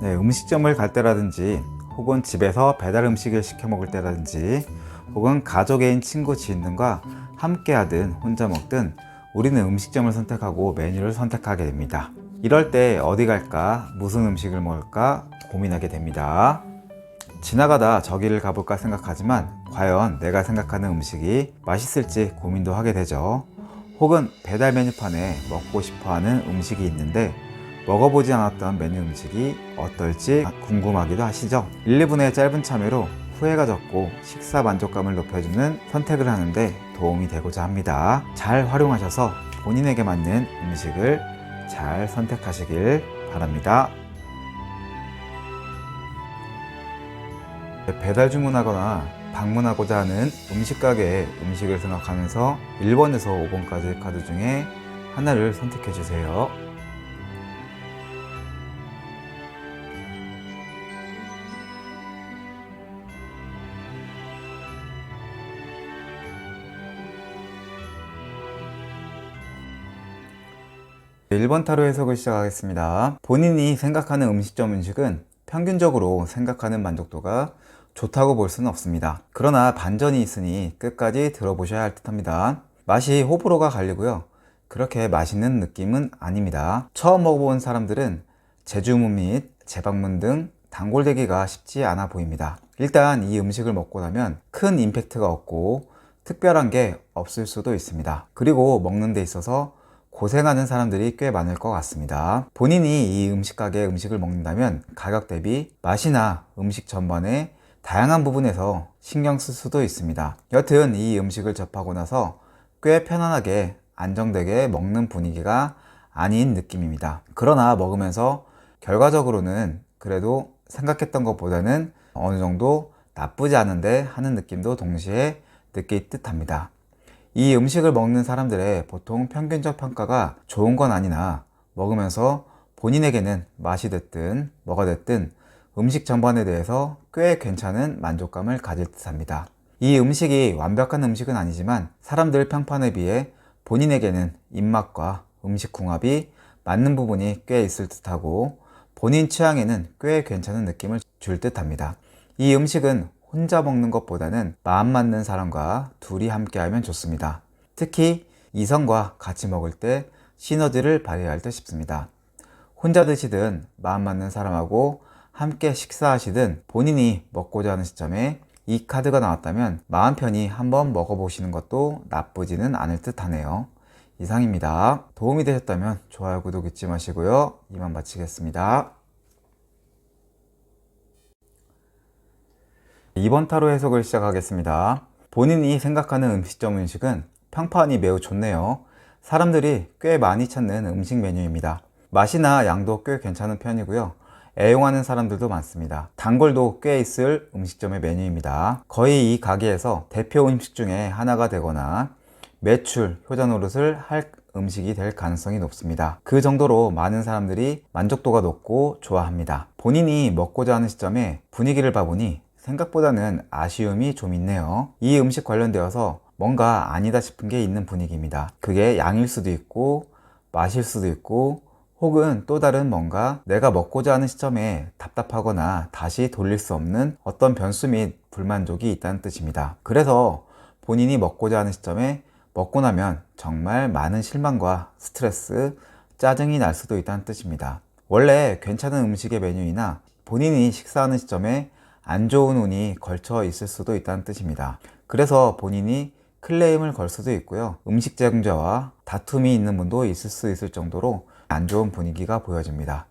네, 음식점을 갈 때라든지 혹은 집에서 배달 음식을 시켜 먹을 때라든지 혹은 가족애인 친구 지인 등과 함께 하든 혼자 먹든 우리는 음식점을 선택하고 메뉴를 선택하게 됩니다. 이럴 때 어디 갈까, 무슨 음식을 먹을까 고민하게 됩니다. 지나가다 저기를 가볼까 생각하지만 과연 내가 생각하는 음식이 맛있을지 고민도 하게 되죠. 혹은 배달 메뉴판에 먹고 싶어하는 음식이 있는데 먹어보지 않았던 메뉴 음식이 어떨지 궁금하기도 하시죠? 1, 2분의 짧은 참여로 후회가 적고 식사 만족감을 높여주는 선택을 하는데 도움이 되고자 합니다. 잘 활용하셔서 본인에게 맞는 음식을 잘 선택하시길 바랍니다. 배달 주문하거나 방문하고자 하는 음식 가게의 음식을 생각하면서 1번에서 5번까지 카드 중에 하나를 선택해 주세요. 1번 타로 해석을 시작하겠습니다. 본인이 생각하는 음식점 음식은 평균적으로 생각하는 만족도가 좋다고 볼 수는 없습니다. 그러나 반전이 있으니 끝까지 들어보셔야 할 듯합니다. 맛이 호불호가 갈리고요. 그렇게 맛있는 느낌은 아닙니다. 처음 먹어본 사람들은 재주문 및 재방문 등 단골되기가 쉽지 않아 보입니다. 일단 이 음식을 먹고 나면 큰 임팩트가 없고 특별한 게 없을 수도 있습니다. 그리고 먹는 데 있어서 고생하는 사람들이 꽤 많을 것 같습니다. 본인이 이 음식 가게 음식을 먹는다면 가격 대비 맛이나 음식 전반에 다양한 부분에서 신경 쓸 수도 있습니다. 여튼 이 음식을 접하고 나서 꽤 편안하게 안정되게 먹는 분위기가 아닌 느낌입니다. 그러나 먹으면서 결과적으로는 그래도 생각했던 것보다는 어느 정도 나쁘지 않은데 하는 느낌도 동시에 느낄 듯 합니다. 이 음식을 먹는 사람들의 보통 평균적 평가가 좋은 건 아니나 먹으면서 본인에게는 맛이 됐든 뭐가 됐든 음식 전반에 대해서 꽤 괜찮은 만족감을 가질 듯 합니다. 이 음식이 완벽한 음식은 아니지만 사람들 평판에 비해 본인에게는 입맛과 음식 궁합이 맞는 부분이 꽤 있을 듯하고 본인 취향에는 꽤 괜찮은 느낌을 줄 듯합니다. 이 음식은 혼자 먹는 것보다는 마음 맞는 사람과 둘이 함께 하면 좋습니다. 특히 이성과 같이 먹을 때 시너지를 발휘할 듯 싶습니다. 혼자 드시든 마음 맞는 사람하고 함께 식사하시든 본인이 먹고자 하는 시점에 이 카드가 나왔다면 마음 편히 한번 먹어보시는 것도 나쁘지는 않을 듯 하네요. 이상입니다. 도움이 되셨다면 좋아요, 구독 잊지 마시고요. 이만 마치겠습니다. 2번 타로 해석을 시작하겠습니다. 본인이 생각하는 음식점 음식은 평판이 매우 좋네요. 사람들이 꽤 많이 찾는 음식 메뉴입니다. 맛이나 양도 꽤 괜찮은 편이고요. 애용하는 사람들도 많습니다. 단골도 꽤 있을 음식점의 메뉴입니다. 거의 이 가게에서 대표 음식 중에 하나가 되거나 매출, 효자 노릇을 할 음식이 될 가능성이 높습니다. 그 정도로 많은 사람들이 만족도가 높고 좋아합니다. 본인이 먹고자 하는 시점에 분위기를 봐보니 생각보다는 아쉬움이 좀 있네요. 이 음식 관련되어서 뭔가 아니다 싶은 게 있는 분위기입니다. 그게 양일 수도 있고 맛일 수도 있고 혹은 또 다른 뭔가 내가 먹고자 하는 시점에 답답하거나 다시 돌릴 수 없는 어떤 변수 및 불만족이 있다는 뜻입니다. 그래서 본인이 먹고자 하는 시점에 먹고 나면 정말 많은 실망과 스트레스, 짜증이 날 수도 있다는 뜻입니다. 원래 괜찮은 음식의 메뉴이나 본인이 식사하는 시점에 안 좋은 운이 걸쳐 있을 수도 있다는 뜻입니다. 그래서 본인이 클레임을 걸 수도 있고요. 음식 제공자와 다툼이 있는 분도 있을 수 있을 정도로 안 좋은 분위기가 보여집니다.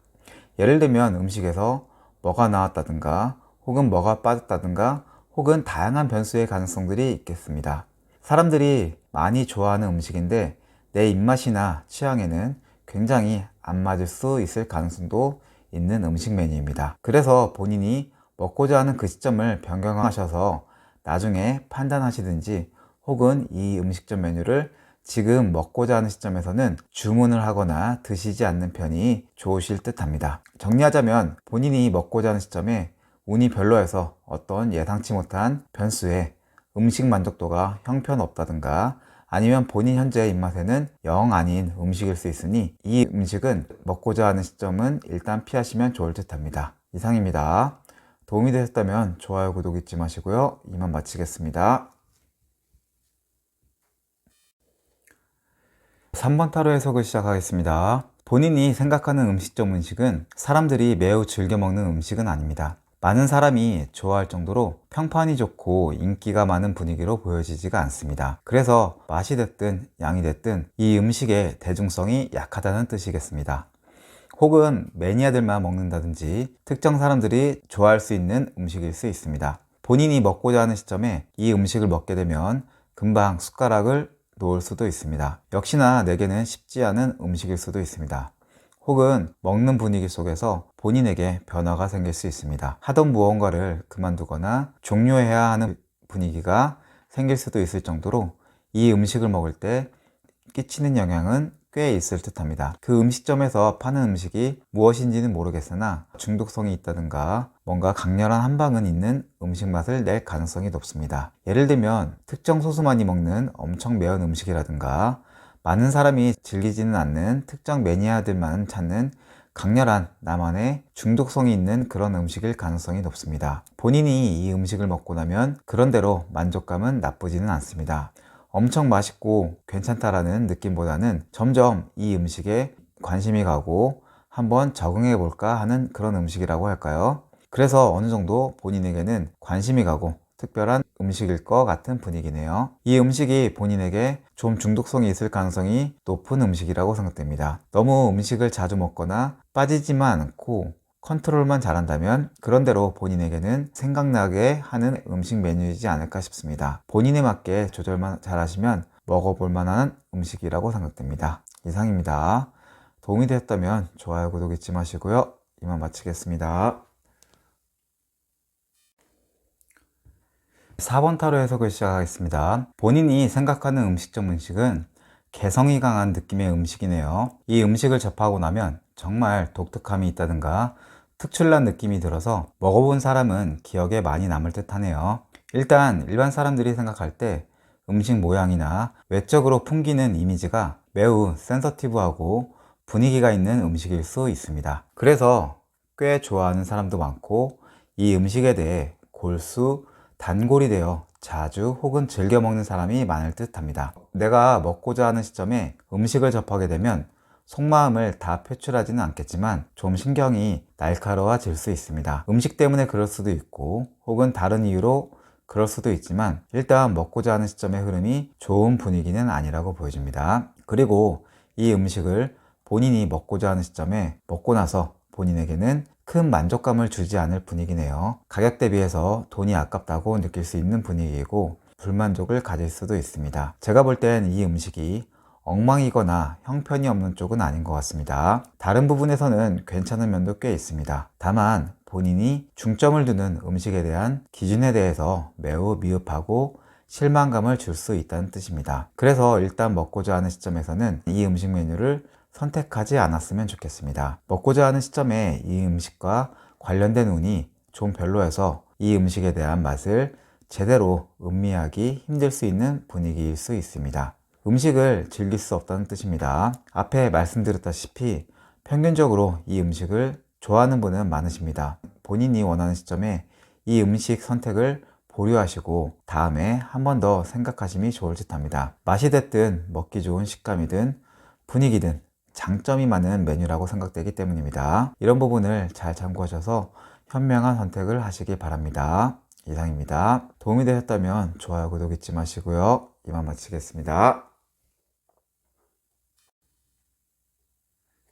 예를 들면 음식에서 뭐가 나왔다든가 혹은 뭐가 빠졌다든가 혹은 다양한 변수의 가능성들이 있겠습니다. 사람들이 많이 좋아하는 음식인데 내 입맛이나 취향에는 굉장히 안 맞을 수 있을 가능성도 있는 음식 메뉴입니다. 그래서 본인이 먹고자 하는 그 시점을 변경하셔서 나중에 판단하시든지 혹은 이 음식점 메뉴를 지금 먹고자 하는 시점에서는 주문을 하거나 드시지 않는 편이 좋으실 듯 합니다. 정리하자면 본인이 먹고자 하는 시점에 운이 별로여서 어떤 예상치 못한 변수에 음식 만족도가 형편없다든가 아니면 본인 현재 입맛에는 영 아닌 음식일 수 있으니 이 음식은 먹고자 하는 시점은 일단 피하시면 좋을 듯 합니다. 이상입니다. 도움이 되셨다면 좋아요, 구독 잊지 마시고요. 이만 마치겠습니다. 3번 타로 해석을 시작하겠습니다. 본인이 생각하는 음식점 음식은 사람들이 매우 즐겨 먹는 음식은 아닙니다. 많은 사람이 좋아할 정도로 평판이 좋고 인기가 많은 분위기로 보여지지가 않습니다. 그래서 맛이 됐든 양이 됐든 이 음식의 대중성이 약하다는 뜻이겠습니다. 혹은 매니아들만 먹는다든지 특정 사람들이 좋아할 수 있는 음식일 수 있습니다. 본인이 먹고자 하는 시점에 이 음식을 먹게 되면 금방 숟가락을 놓을 수도 있습니다. 역시나 내게는 쉽지 않은 음식일 수도 있습니다. 혹은 먹는 분위기 속에서 본인에게 변화가 생길 수 있습니다. 하던 무언가를 그만두거나 종료해야 하는 분위기가 생길 수도 있을 정도로 이 음식을 먹을 때 끼치는 영향은 꽤 있을 듯 합니다. 그 음식점에서 파는 음식이 무엇인지는 모르겠으나 중독성이 있다든가 뭔가 강렬한 한방은 있는 음식 맛을 낼 가능성이 높습니다. 예를 들면 특정 소수만이 먹는 엄청 매운 음식이라든가 많은 사람이 즐기지는 않는 특정 매니아들만 찾는 강렬한 나만의 중독성이 있는 그런 음식일 가능성이 높습니다. 본인이 이 음식을 먹고 나면 그런대로 만족감은 나쁘지는 않습니다. 엄청 맛있고 괜찮다라는 느낌보다는 점점 이 음식에 관심이 가고 한번 적응해 볼까 하는 그런 음식이라고 할까요? 그래서 어느 정도 본인에게는 관심이 가고 특별한 음식일 것 같은 분위기네요. 이 음식이 본인에게 좀 중독성이 있을 가능성이 높은 음식이라고 생각됩니다. 너무 음식을 자주 먹거나 빠지지만 않고 컨트롤만 잘한다면 그런대로 본인에게는 생각나게 하는 음식 메뉴이지 않을까 싶습니다. 본인에 맞게 조절만 잘하시면 먹어볼 만한 음식이라고 생각됩니다. 이상입니다. 도움이 되었다면 좋아요, 구독 잊지 마시고요. 이만 마치겠습니다. 4번 타로 해석을 시작하겠습니다. 본인이 생각하는 음식점 음식은 개성이 강한 느낌의 음식이네요. 이 음식을 접하고 나면 정말 독특함이 있다든가 특출난 느낌이 들어서 먹어본 사람은 기억에 많이 남을 듯 하네요. 일단 일반 사람들이 생각할 때 음식 모양이나 외적으로 풍기는 이미지가 매우 센서티브하고 분위기가 있는 음식일 수 있습니다. 그래서 꽤 좋아하는 사람도 많고 이 음식에 대해 골수 단골이 되어 자주 혹은 즐겨 먹는 사람이 많을 듯 합니다. 내가 먹고자 하는 시점에 음식을 접하게 되면 속마음을 다 표출하지는 않겠지만 좀 신경이 날카로워질 수 있습니다. 음식 때문에 그럴 수도 있고 혹은 다른 이유로 그럴 수도 있지만 일단 먹고자 하는 시점의 흐름이 좋은 분위기는 아니라고 보여집니다. 그리고 이 음식을 본인이 먹고자 하는 시점에 먹고 나서 본인에게는 큰 만족감을 주지 않을 분위기네요. 가격 대비해서 돈이 아깝다고 느낄 수 있는 분위기이고 불만족을 가질 수도 있습니다. 제가 볼 땐 이 음식이 엉망이거나 형편이 없는 쪽은 아닌 것 같습니다. 다른 부분에서는 괜찮은 면도 꽤 있습니다. 다만 본인이 중점을 두는 음식에 대한 기준에 대해서 매우 미흡하고 실망감을 줄 수 있다는 뜻입니다. 그래서 일단 먹고자 하는 시점에서는 이 음식 메뉴를 선택하지 않았으면 좋겠습니다. 먹고자 하는 시점에 이 음식과 관련된 운이 좀 별로여서 이 음식에 대한 맛을 제대로 음미하기 힘들 수 있는 분위기일 수 있습니다. 음식을 즐길 수 없다는 뜻입니다. 앞에 말씀드렸다시피 평균적으로 이 음식을 좋아하는 분은 많으십니다. 본인이 원하는 시점에 이 음식 선택을 보류하시고 다음에 한 번 더 생각하심이 좋을 듯 합니다. 맛이 됐든 먹기 좋은 식감이든 분위기든 장점이 많은 메뉴라고 생각되기 때문입니다. 이런 부분을 잘 참고하셔서 현명한 선택을 하시기 바랍니다. 이상입니다. 도움이 되셨다면 좋아요, 구독 잊지 마시고요. 이만 마치겠습니다.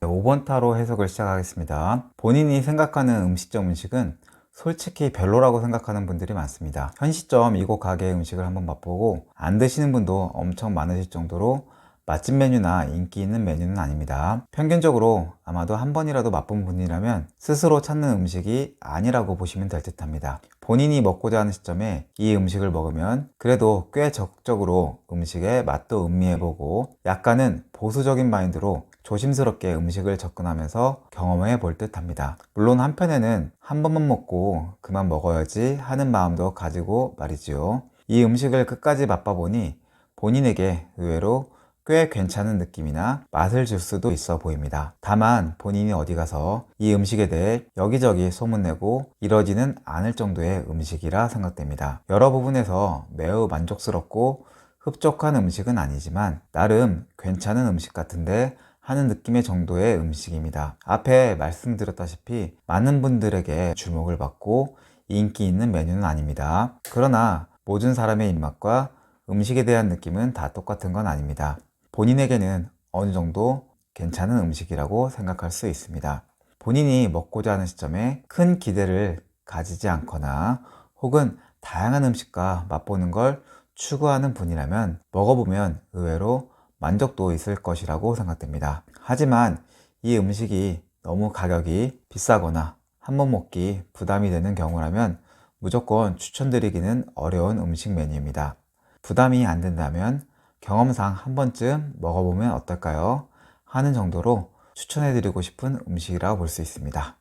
5번 타로 해석을 시작하겠습니다. 본인이 생각하는 음식점 음식은 솔직히 별로라고 생각하는 분들이 많습니다. 현 시점 이곳 가게의 음식을 한번 맛보고 안 드시는 분도 엄청 많으실 정도로 맛집 메뉴나 인기 있는 메뉴는 아닙니다. 평균적으로 아마도 한 번이라도 맛본 분이라면 스스로 찾는 음식이 아니라고 보시면 될 듯 합니다. 본인이 먹고자 하는 시점에 이 음식을 먹으면 그래도 꽤 적극적으로 음식의 맛도 음미해보고 약간은 보수적인 마인드로 조심스럽게 음식을 접근하면서 경험해 볼 듯 합니다. 물론 한편에는 한 번만 먹고 그만 먹어야지 하는 마음도 가지고 말이지요. 이 음식을 끝까지 맛봐보니 본인에게 의외로 꽤 괜찮은 느낌이나 맛을 줄 수도 있어 보입니다. 다만 본인이 어디 가서 이 음식에 대해 여기저기 소문내고 이러지는 않을 정도의 음식이라 생각됩니다. 여러 부분에서 매우 만족스럽고 흡족한 음식은 아니지만 나름 괜찮은 음식 같은데 하는 느낌의 정도의 음식입니다. 앞에 말씀드렸다시피 많은 분들에게 주목을 받고 인기 있는 메뉴는 아닙니다. 그러나 모든 사람의 입맛과 음식에 대한 느낌은 다 똑같은 건 아닙니다. 본인에게는 어느 정도 괜찮은 음식이라고 생각할 수 있습니다. 본인이 먹고자 하는 시점에 큰 기대를 가지지 않거나 혹은 다양한 음식과 맛보는 걸 추구하는 분이라면 먹어보면 의외로 만족도 있을 것이라고 생각됩니다. 하지만 이 음식이 너무 가격이 비싸거나 한번 먹기 부담이 되는 경우라면 무조건 추천드리기는 어려운 음식 메뉴입니다. 부담이 안 된다면 경험상 한 번쯤 먹어보면 어떨까요? 하는 정도로 추천해드리고 싶은 음식이라고 볼 수 있습니다.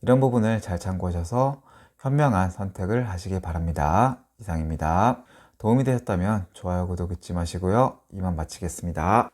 이런 부분을 잘 참고하셔서 현명한 선택을 하시기 바랍니다. 이상입니다. 도움이 되셨다면 좋아요, 구독 잊지 마시고요. 이만 마치겠습니다.